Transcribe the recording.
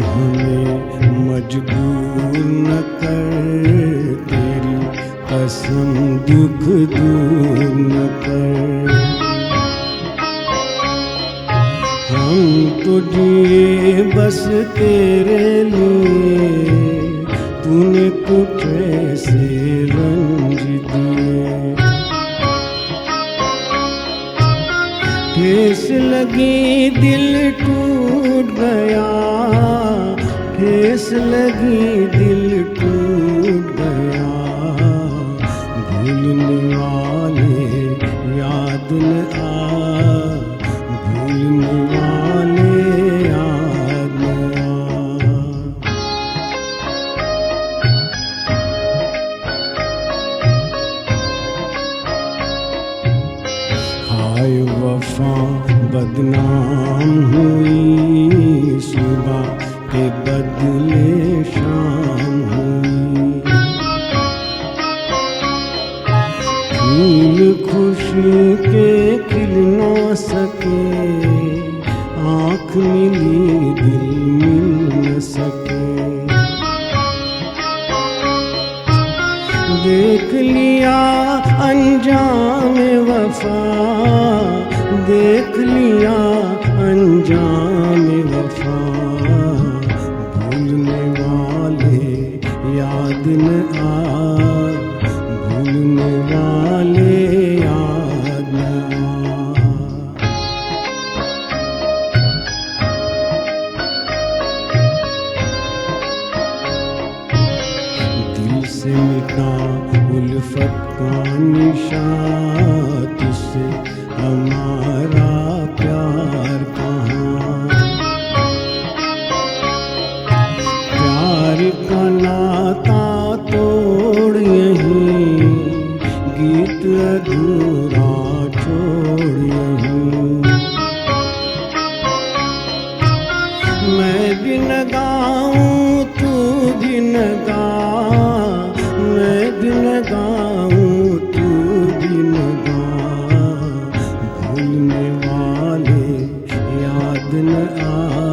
हमें मजबूर न कर, तेरी कसम दुख दूर न कर। हम तो जिए बस तेरे लिए, तूने कुछ ऐसे रंज दिए। ठेस लगी दिल टूट गया, ठेस लगी दिल टूट गया। भूलने वाले याद न आ, भूलने वाले याद न आ। हाय वफा बदनाम हुई, सुबह के बदले शाम हुई। फूल खुशी के खिल न सके, आँख मिली दिल मिल न सके। देख लिया अंजाम वफा, देख लिया अंजाम वफा। भूलने वाले याद न आ, भूलने वाले याद न आ। दिल से मिटा उल्फत का निशान, तुझसे हमारा प्यार कहाँ। प्यार का नाता तोड़ यहीं, गीत अधूरा छोड़ यहीं। मैं भी न गाऊं तू भी न गा, मैं भी न गाऊं तू भी न गा। भूलने वाले याद न आ,